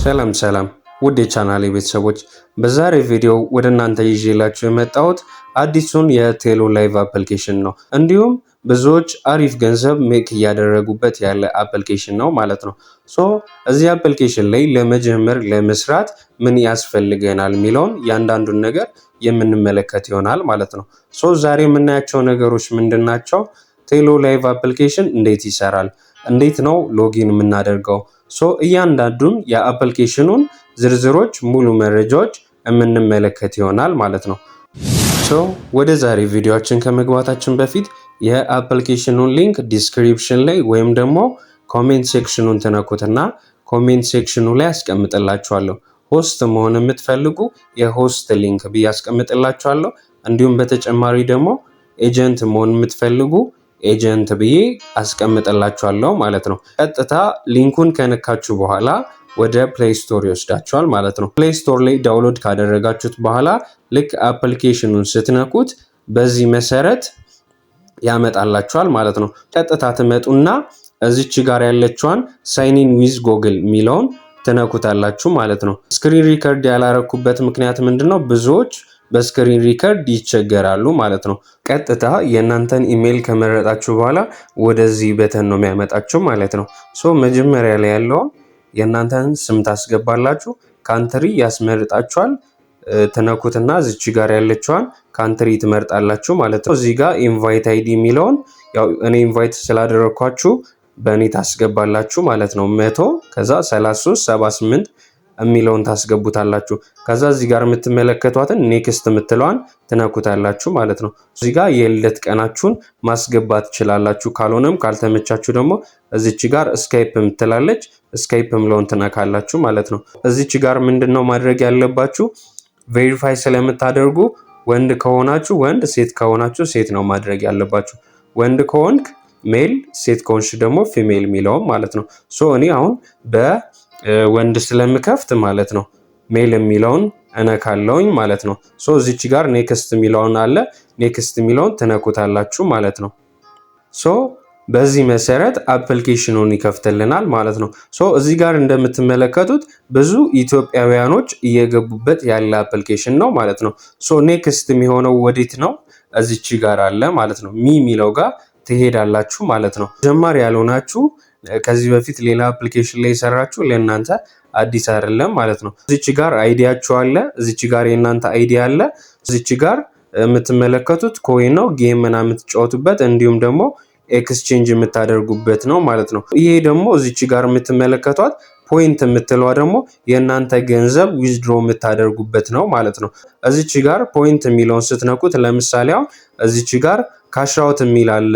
ሰላም ውድ የቻናሌ ቤተሰቦች በዛሬ ቪዲዮ ወደ እናንተ ይዤላችሁ የመጣሁት አዲሱን የቴሎ ላይቭ አፕሊኬሽን ነው። እንዲሁም ብዙዎች አሪፍ ገንዘብ ሜክ እያደረጉበት ያለ አፕሊኬሽን ነው ማለት ነው። እዚህ አፕሊኬሽን ላይ ለመስራት ምን ያስፈልገናል የሚለውን ያንዳንዱን ነገር የምንመለከት ይሆናል ማለት ነው። ዛሬ የምናያቸው ነገሮች ምንድናቸው? ቴሎ ላይቭ አፕሊኬሽን እንዴት ይሰራል? እንዴት ነው ሎጊን የምናደርገው? እያንዳንዱን የአፕሊኬሽኑን ዝርዝሮች ሙሉ መረጃዎች የምንመለከት ይሆናል ማለት ነው። ወደ ዛሬ ቪዲዮአችን ከመግባታችን በፊት የአፕሊኬሽኑን ሊንክ ዲስክሪፕሽን ላይ ወይም ደግሞ ኮሜንት ሴክሽኑን ትነኩትና ኮሜንት ሴክሽኑ ላይ አስቀምጥላችኋለሁ። ሆስት መሆን የምትፈልጉ የሆስት ሊንክ ብዬ አስቀምጥላችኋለሁ። እንዲሁም በተጨማሪ ደግሞ ኤጀንት መሆን የምትፈልጉ ኤጀንት ብዬ አስቀምጥላችኋለሁ ማለት ነው። ቀጥታ ሊንኩን ከነካችሁ በኋላ ወደ ፕሌይ ስቶር ይወስዳችኋል ማለት ነው። ፕሌይ ስቶር ላይ ዳውንሎድ ካደረጋችሁት በኋላ ልክ አፕሊኬሽኑን ስትነኩት በዚህ መሰረት ያመጣላችኋል ማለት ነው። ቀጥታ ትመጡና እዚች ጋር ያለችዋን ሳይን ኢን ዊዝ ጎግል የሚለውን ትነኩታላችሁ ማለት ነው። ስክሪን ሪከርድ ያላረኩበት ምክንያት ምንድነው? ብዙዎች በስክሪን ሪከርድ ይቸገራሉ ማለት ነው። ቀጥታ የእናንተን ኢሜይል ከመረጣችሁ በኋላ ወደዚህ በተን ነው የሚያመጣችሁ ማለት ነው። መጀመሪያ ላይ ያለውን የእናንተን ስም ታስገባላችሁ። ካንትሪ ያስመርጣችኋል። ትነኩትና እዚች ጋር ያለችዋን ካንትሪ ትመርጣላችሁ ማለት ነው። እዚህ ጋር ኢንቫይት አይዲ የሚለውን ያው እኔ ኢንቫይት ስላደረኳችሁ በእኔ ታስገባላችሁ ማለት ነው። 100 ከዛ 3378 የሚለውን ታስገቡታላችሁ። ከዛ እዚህ ጋር የምትመለከቷትን ኔክስት የምትለዋን ትነኩታላችሁ ማለት ነው። እዚህ ጋር የልደት ቀናችሁን ማስገባት ትችላላችሁ። ካልሆነም ካልተመቻችሁ ደግሞ እዚች ጋር ስካይፕ የምትላለች ስካይፕ የምለውን ትነካላችሁ ማለት ነው። እዚች ጋር ምንድነው ማድረግ ያለባችሁ? ቬሪፋይ ስለምታደርጉ ወንድ ከሆናችሁ ወንድ፣ ሴት ከሆናችሁ ሴት ነው ማድረግ ያለባችሁ። ወንድ ከሆንክ ሜል፣ ሴት ከሆንሽ ደግሞ ፊሜል የሚለውን ማለት ነው። እኔ አሁን ወንድ ስለምከፍት ማለት ነው ሜል የሚለውን እነካለውኝ ማለት ነው። እዚች ጋር ኔክስት የሚለውን አለ ኔክስት የሚለውን ትነኩታላችሁ ማለት ነው። በዚህ መሰረት አፕሊኬሽኑን ይከፍትልናል ማለት ነው። እዚህ ጋር እንደምትመለከቱት ብዙ ኢትዮጵያውያኖች እየገቡበት ያለ አፕሊኬሽን ነው ማለት ነው። ኔክስት የሚሆነው ወዴት ነው? እዚች ጋር አለ ማለት ነው። የሚለው ጋር ትሄዳላችሁ ማለት ነው። ጀማሪ ያልሆናችሁ ከዚህ በፊት ሌላ አፕሊኬሽን ላይ የሰራችሁ ለእናንተ አዲስ አይደለም ማለት ነው። እዚች ጋር አይዲያችሁ አለ። እዚች ጋር የእናንተ አይዲ አለ። እዚች ጋር የምትመለከቱት ኮይን ነው፣ ጌም ምናምን የምትጫወቱበት እንዲሁም ደግሞ ኤክስቼንጅ የምታደርጉበት ነው ማለት ነው። ይሄ ደግሞ እዚች ጋር የምትመለከቷት ፖይንት የምትለዋ ደግሞ የእናንተ ገንዘብ ዊዝድሮ የምታደርጉበት ነው ማለት ነው። እዚች ጋር ፖይንት የሚለውን ስትነኩት ለምሳሌ አሁን እዚች ጋር ካሻውት የሚል አለ፣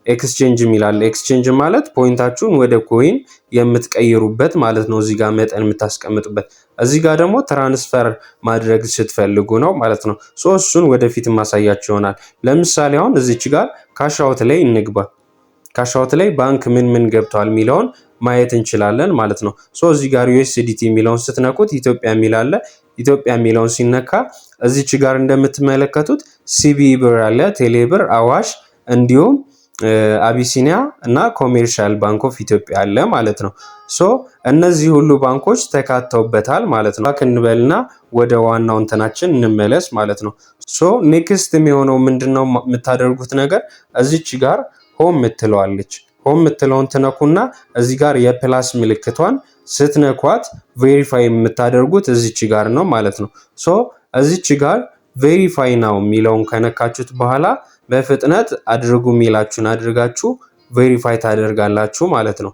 ኤክስቼንጅ የሚላል። ኤክስቼንጅ ማለት ፖይንታችሁን ወደ ኮይን የምትቀይሩበት ማለት ነው። እዚህ ጋር መጠን የምታስቀምጡበት። እዚህ ጋር ደግሞ ትራንስፈር ማድረግ ስትፈልጉ ነው ማለት ነው። እሱን ወደፊት ማሳያችሁ ይሆናል። ለምሳሌ አሁን እዚች ጋር ካሻውት ላይ እንግባ። ካሻውት ላይ ባንክ ምን ገብቷል የሚለውን ማየት እንችላለን ማለት ነው። እዚህ ጋር USDT የሚለውን ስትነኩት ኢትዮጵያ የሚል አለ። ኢትዮጵያ የሚለውን ሲነካ እዚች ጋር እንደምትመለከቱት ሲቢ ብር አለ፣ ቴሌብር፣ አዋሽ እንዲሁም አቢሲኒያ እና ኮሜርሻል ባንክ ኦፍ ኢትዮጵያ አለ ማለት ነው። እነዚህ ሁሉ ባንኮች ተካተውበታል ማለት ነው። እንበልና ወደ ዋናው እንትናችን እንመለስ ማለት ነው። ኔክስት የሚሆነው ምንድነው የምታደርጉት ነገር? እዚች ጋር ሆም ምትለዋለች። ሆም ምትለውን ትነኩና እዚህ ጋር የፕላስ ምልክቷን ስትነኳት ቬሪፋይ የምታደርጉት እዚች ጋር ነው ማለት ነው። እዚች ጋር ቬሪፋይ ናው የሚለውን ከነካችሁት በኋላ በፍጥነት አድርጉ የሚላችሁን አድርጋችሁ ቬሪፋይ ታደርጋላችሁ ማለት ነው።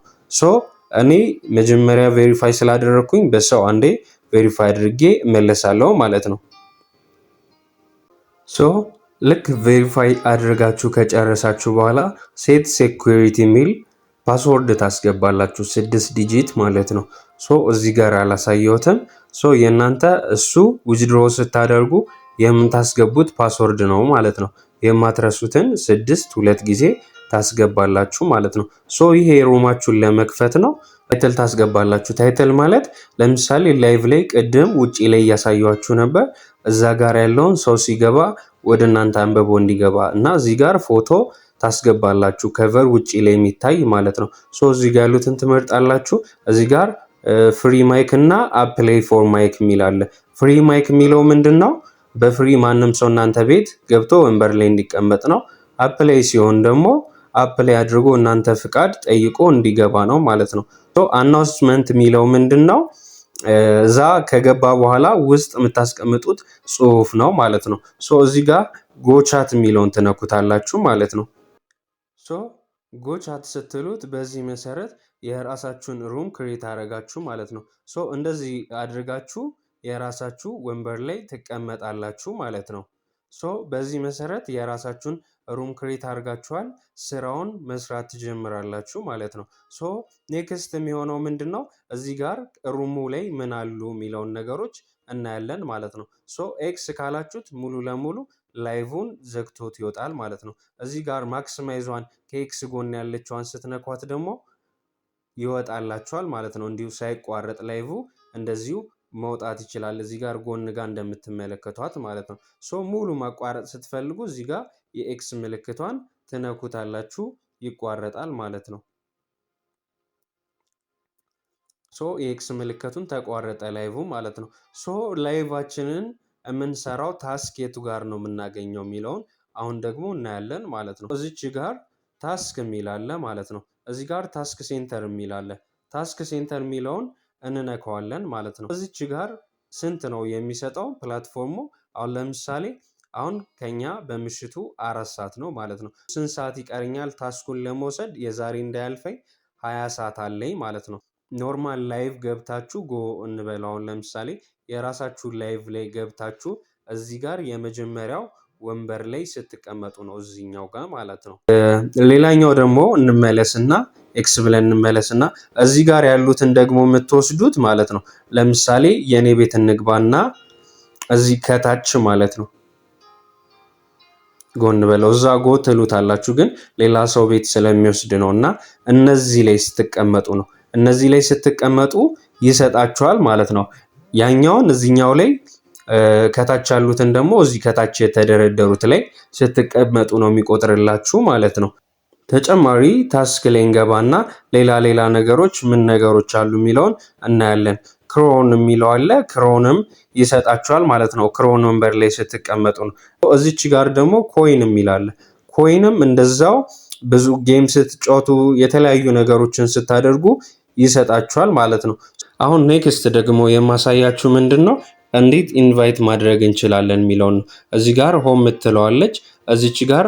እኔ መጀመሪያ ቬሪፋይ ስላደረኩኝ በሰው አንዴ ቬሪፋይ አድርጌ እመለሳለሁ ማለት ነው። ልክ ቬሪፋይ አድርጋችሁ ከጨረሳችሁ በኋላ ሴት ሴኩሪቲ የሚል ፓስወርድ ታስገባላችሁ፣ 6 ዲጂት ማለት ነው። እዚህ ጋር አላሳየሁትም። የእናንተ እሱ ዊዝድሮ ስታደርጉ የምታስገቡት ፓስወርድ ነው ማለት ነው። የማትረሱትን 2 ጊዜ ታስገባላችሁ ማለት ነው። ይሄ ሮማችሁን ለመክፈት ነው። ታይትል ታስገባላችሁ። ታይትል ማለት ለምሳሌ ላይቭ ላይ ቅድም ውጪ ላይ እያሳያችሁ ነበር። እዛ ጋር ያለውን ሰው ሲገባ ወደ እናንተ አንብቦ እንዲገባ እና እዚህ ጋር ፎቶ ታስገባላችሁ። ከቨር ውጪ ላይ የሚታይ ማለት ነው። እዚህ ጋር ያሉትን ትመርጣላችሁ። እዚህ ጋር ፍሪ ማይክ እና አፕላይ ፎር ማይክ የሚል አለ። ፍሪ ማይክ የሚለው ምንድነው? በፍሪ ማንም ሰው እናንተ ቤት ገብቶ ወንበር ላይ እንዲቀመጥ ነው። አፕላይ ሲሆን ደግሞ አፕላይ አድርጎ እናንተ ፍቃድ ጠይቆ እንዲገባ ነው ማለት ነው። አናውንስመንት የሚለው ምንድነው? እዛ ከገባ በኋላ ውስጥ የምታስቀምጡት ጽሁፍ ነው ማለት ነው። እዚህ ጋር ጎቻት የሚለውን ትነኩታላችሁ ማለት ነው። ጎቻት ስትሉት በዚህ መሰረት የራሳችሁን ሩም ክሬት አደረጋችሁ ማለት ነው። እንደዚህ አድርጋችሁ የራሳችሁ ወንበር ላይ ትቀመጣላችሁ ማለት ነው። በዚህ መሰረት የራሳችሁን ሩም ክሬት አድርጋችኋል። ስራውን መስራት ትጀምራላችሁ ማለት ነው። ኔክስት የሚሆነው ምንድን ነው? እዚህ ጋር ሩሙ ላይ ምን አሉ የሚለውን ነገሮች እናያለን ማለት ነው። ኤክስ ካላችሁት ሙሉ ለሙሉ ላይቭን ዘግቶት ይወጣል ማለት ነው። እዚህ ጋር ማክሲማይዟን ከኤክስ ጎን ያለችዋን ስትነኳት ደግሞ ይወጣላችኋል ማለት ነው። እንዲሁ ሳይቋረጥ ላይቭ እንደዚሁ መውጣት ይችላል። እዚህ ጋር ጎን ጋር እንደምትመለከቷት ማለት ነው። ሙሉ ማቋረጥ ስትፈልጉ እዚህ ጋር የኤክስ ምልክቷን ትነኩታላችሁ፣ ይቋረጣል ማለት ነው። የኤክስ ምልክቱን ተቋረጠ ላይቭ ማለት ነው። ላይቫችንን የምንሰራው ታስክ የቱ ጋር ነው የምናገኘው የሚለውን አሁን ደግሞ እናያለን ማለት ነው። እዚች ጋር ታስክ የሚል አለ ማለት ነው። እዚህ ጋር ታስክ ሴንተር የሚል አለ። ታስክ ሴንተር የሚለውን እንነካዋለን ማለት ነው። እዚች ጋር ስንት ነው የሚሰጠው ፕላትፎርሙ? አሁን ለምሳሌ አሁን ከኛ በምሽቱ 4 ሰዓት ነው ማለት ነው። ስንት ሰዓት ይቀርኛል ታስኩን ለመውሰድ? የዛሬ እንዳያልፈኝ 20 ሰዓት አለኝ ማለት ነው። ኖርማል ላይቭ ገብታችሁ ጎ እንበለው። አሁን ለምሳሌ የራሳችሁ ላይቭ ላይ ገብታችሁ እዚህ ጋር የመጀመሪያው ወንበር ላይ ስትቀመጡ ነው እዚህኛው ጋር ማለት ነው። ሌላኛው ደግሞ እንመለስና ኤክስ ብለን እንመለስና እዚህ ጋር ያሉትን ደግሞ የምትወስዱት ማለት ነው። ለምሳሌ የኔ ቤት እንግባና እዚህ ከታች ማለት ነው ጎን በለው እዛ ጎ ትሉታላችሁ፣ ግን ሌላ ሰው ቤት ስለሚወስድ ነው እና እነዚህ ላይ ስትቀመጡ ነው። እነዚህ ላይ ስትቀመጡ ይሰጣችኋል ማለት ነው። ያኛውን እዚህኛው ላይ ከታች ያሉትን ደግሞ እዚህ ከታች የተደረደሩት ላይ ስትቀመጡ ነው የሚቆጥርላችሁ ማለት ነው። ተጨማሪ ታስክ ላይ እንገባና ሌላ ነገሮች ምን ነገሮች አሉ የሚለውን እናያለን። ክሮን የሚለው አለ። ክሮንም ይሰጣችኋል ማለት ነው። ክሮን ወንበር ላይ ስትቀመጡ ነው። እዚች ጋር ደግሞ ኮይን የሚል አለ። ኮይንም እንደዛው ብዙ ጌም ስትጫወቱ የተለያዩ ነገሮችን ስታደርጉ ይሰጣችኋል ማለት ነው። አሁን ኔክስት ደግሞ የማሳያችሁ ምንድን ነው እንዴት ኢንቫይት ማድረግ እንችላለን የሚለውን ነው። እዚህ ጋር ሆም ምትለዋለች፣ እዚች ጋር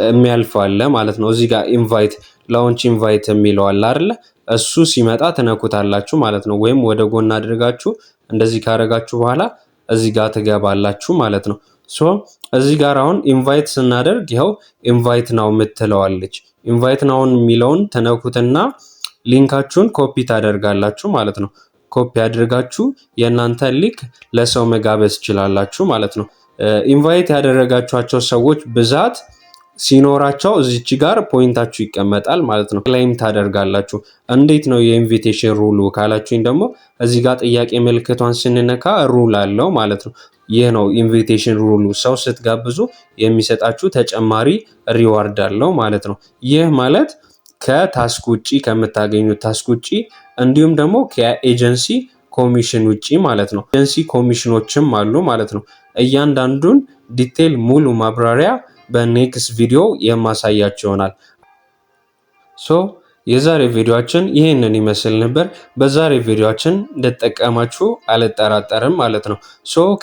የሚያልፈው አለ ማለት ነው። እዚህ ጋር ኢንቫይት ላውንች ኢንቫይት የሚለው አለ አይደለ? እሱ ሲመጣ ትነኩታላችሁ ማለት ነው። ወይም ወደ ጎን አድርጋችሁ እንደዚህ ካረጋችሁ በኋላ እዚህ ጋር ትገባላችሁ ማለት ነው። እዚህ ጋር አሁን ኢንቫይት ስናደርግ ይኸው ኢንቫይት ናው ምትለዋለች። ኢንቫይት ናውን የሚለውን ትነኩትና ሊንካችሁን ኮፒ ታደርጋላችሁ ማለት ነው። ኮፒ አድርጋችሁ የእናንተ ሊንክ ለሰው መጋበዝ ትችላላችሁ ማለት ነው። ኢንቫይት ያደረጋችኋቸው ሰዎች ብዛት ሲኖራቸው እዚች ጋር ፖይንታችሁ ይቀመጣል ማለት ነው። ክላይም ታደርጋላችሁ። እንዴት ነው የኢንቪቴሽን ሩሉ ካላችሁኝ ደግሞ እዚህ ጋር ጥያቄ ምልክቷን ስንነካ ሩል አለው ማለት ነው። ይህ ነው ኢንቪቴሽን ሩሉ። ሰው ስትጋብዙ የሚሰጣችሁ ተጨማሪ ሪዋርድ አለው ማለት ነው። ይህ ማለት ከታስክ ውጪ ከምታገኙት ታስክ ውጪ እንዲሁም ደግሞ ከኤጀንሲ ኮሚሽን ውጪ ማለት ነው። ኤጀንሲ ኮሚሽኖችም አሉ ማለት ነው። እያንዳንዱን ዲቴል ሙሉ ማብራሪያ በኔክስት ቪዲዮ የማሳያችሁ ይሆናል። የዛሬ ቪዲዮአችን ይህንን ይመስል ነበር። በዛሬ ቪዲዮአችን እንደተጠቀማችሁ አልጠራጠርም ማለት ነው።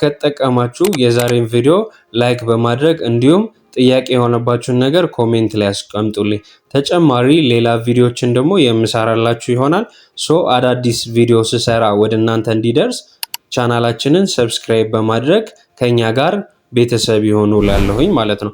ከተጠቀማችሁ የዛሬን ቪዲዮ ላይክ በማድረግ እንዲሁም ጥያቄ የሆነባችሁን ነገር ኮሜንት ላይ አስቀምጡልኝ። ተጨማሪ ሌላ ቪዲዮችን ደግሞ የምሰራላችሁ ይሆናል። አዳዲስ ቪዲዮ ስሰራ ወደ እናንተ እንዲደርስ ቻናላችንን ሰብስክራይብ በማድረግ ከኛ ጋር ቤተሰብ ይሆኑ ላለሁኝ ማለት ነው።